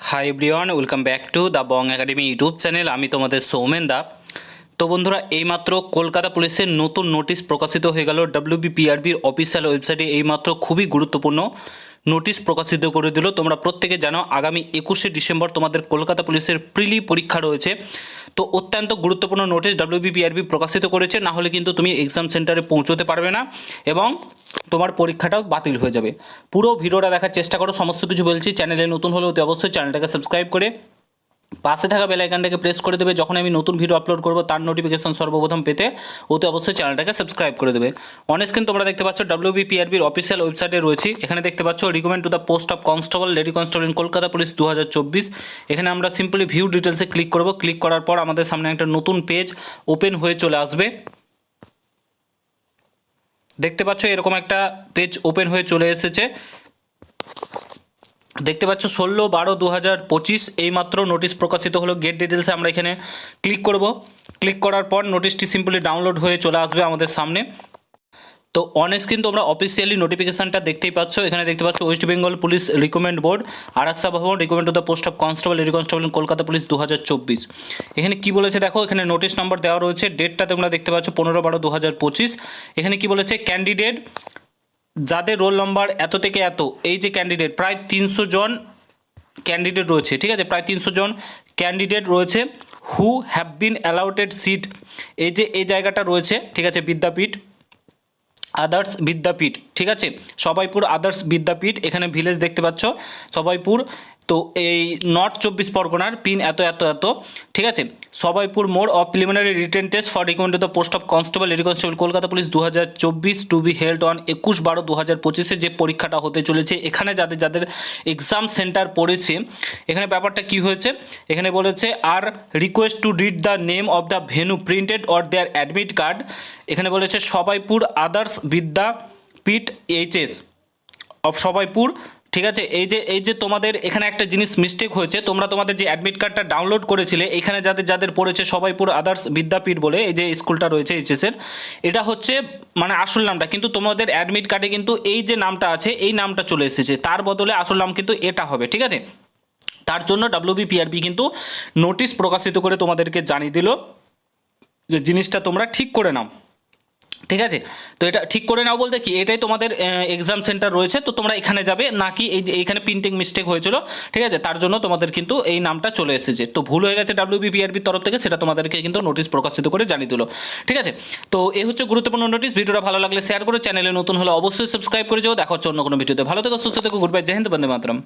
Hi everyone, welcome back to the Bong academy YouTube channel. আমি তোমাদের সৌমেন দা। তো বন্ধুরা, এইমাত্র কলকাতা পুলিশের নতুন নোটিশ প্রকাশিত হয়ে গেল। ডাব্লিউবিপিআরবির অফিসিয়াল ওয়েবসাইটে এইমাত্র খুবই গুরুত্বপূর্ণ নোটিশ প্রকাশিত করে দিল। তোমরা প্রত্যেকে জানো আগামী 21শে ডিসেম্বর তোমাদের কলকাতা পুলিশের প্রিলি পরীক্ষা রয়েছে। তো অত্যন্ত গুরুত্বপূর্ণ নোটিশ ডাব্লিউবিপিআরবি প্রকাশিত করেছে, না হলে কিন্তু তুমি এক্সাম সেন্টারে পৌঁছতে পারবে না এবং তোমার পরীক্ষাটাও বাতিল হয়ে যাবে। পুরো ভিডিওটা দেখার চেষ্টা করো, সমস্ত কিছু বলছি। চ্যানেলে নতুন হলে অতি অবশ্যই চ্যানেলটাকে সাবস্ক্রাইব করে পাশে থাকা বেল আইকনটাকে প্রেস করে দেবে। যখন আমি নতুন ভিডিও আপলোড করব তার নোটিফিকেশন সর্বপ্রথম পেতে অতি অবশ্যই চ্যানেলটাকে সাবস্ক্রাইব করে দেবে। অন স্ক্রিন তোমরা দেখতে পাচ্ছ ডাব্লিউবিপিআরবির অফিসিয়াল ওয়েবসাইটে রয়েছে। এখানে দেখতে পাচ্ছ recommend to the post of constable, lady constable in Kolkata police 2024। এখানে আমরা সিম্পলি ভিউ ডিটেলসে ক্লিক করব। ক্লিক করার পর আমাদের সামনে একটা নতুন পেজ ওপেন হয়ে চলে আসবে। দেখতে পাচ্ছ এরকম একটা পেজ ওপেন হয়ে চলে এসেছে। দেখতে পাচ্ছ 16/12/2025 এইমাত্র নোটিশ প্রকাশিত হলো। গেট ডিটেলসে আমরা এখানে ক্লিক করব। ক্লিক করার পর নোটিশটি সিম্পলি ডাউনলোড হয়ে চলে আসবে আমাদের সামনে। তো অন স্ক্রিন তোমরা অফিসিয়ালি নোটিফিকেশনটা দেখতেই পাচ্ছ। এখানে দেখতে পাচ্ছ West Bengal police recommend board Araksha Bhavan, recommend to the post of constable, lady constable in Kolkata police 2024। এখানে কি বলেছে দেখো, এখানে নোটিশ নাম্বার দেওয়া রয়েছে। ডেটটা তোমরা দেখতে পাচ্ছ 15/12/2025। এখানে কি বলেছে, ক্যান্ডিডেট যাদের রোল নম্বর এত থেকে এত, এই যে ক্যান্ডিডেট প্রায় 300 জন ক্যান্ডিডেট রয়েছে, ঠিক আছে, প্রায় 300 জন ক্যান্ডিডেট রয়েছে। হু হ্যাভ বিন অ্যালাউটেড সিট, এই যে এই জায়গাটা রয়েছে, ঠিক আছে, বিদ্যাপীঠ আদার্স বিদ্যাপীঠ, ঠিক আছে, সবাইপুর আদার্স বিদ্যাপীঠ। এখানে ভিলেজ দেখতে পাচ্ছ সবাইপুর। তো এই নর্থ 24 পরগনার পিন এত এত এত, ঠিক আছে, সবাইপুর mode of preliminary written test for recommend to the post of constable, lady constable Kolkata police 2024 to be held on 21/12/2025 যে পরীক্ষাটা হতে চলেছে। এখানে যাদের যাদের এক্সাম সেন্টার পড়েছে, এখানে ব্যাপারটা কি হয়েছে, এখানে বলেছে আর request to read the name of the venue printed or their admit card. এখানে বলেছে সবাইপুর আদার্স বিদ্যাপীঠ এইচএস অফ সবাইপুর, ঠিক আছে। এই যে তোমাদের এখানে একটা জিনিস মিস্টেক হয়েছে, তোমরা তোমাদের যে অ্যাডমিট কার্ডটা ডাউনলোড করেছিলে, এখানে যাদের যাদের পড়েছে সবাইপুর আদার্স বিদ্যাপীঠ বলে এই যে স্কুলটা রয়েছে এইচএসের, এটা হচ্ছে মানে আসল নামটা, কিন্তু তোমাদের অ্যাডমিট কার্ডে কিন্তু এই যে নামটা আছে এই নামটা চলে এসেছে, তার বদলে আসল নাম কিন্তু এটা হবে, ঠিক আছে। তার জন্য ডাব্লিউবিপিআরবি কিন্তু নোটিশ প্রকাশিত করে তোমাদেরকে জানিয়ে দিল যে জিনিসটা তোমরা ঠিক করে নাও, ঠিক আছে। তো এটা ঠিক করে নাও বলতে কি, এটাই তোমাদের এক্সাম সেন্টার রয়েছে, তো তোমরা এখানে যাবে, নাকি এই যে এইখানে প্রিন্টিং মিস্টেক হয়েছিল, ঠিক আছে, তার জন্য তোমাদের কিন্তু এই নামটা চলে এসেছে। তো ভুল হয়ে গেছে ডাব্লিউবিপিআরবির তরফ থেকে, সেটা তোমাদেরকে কিন্তু নোটিশ প্রকাশিত করে জানিয়ে দিল, ঠিক আছে। তো এই হচ্ছে গুরুত্বপূর্ণ নোটিশ। ভিডিওটা ভালো লাগলে শেয়ার করে, চ্যানেলে নতুন হলে অবশ্যই সাবস্ক্রাইব করে যাও। দেখা হচ্ছে অন্য কোনো ভিডিওতে। ভালো থেকো, সুস্থ থেকো, গুড বাই, জয় হিন্দ, বন্দে মাতরম।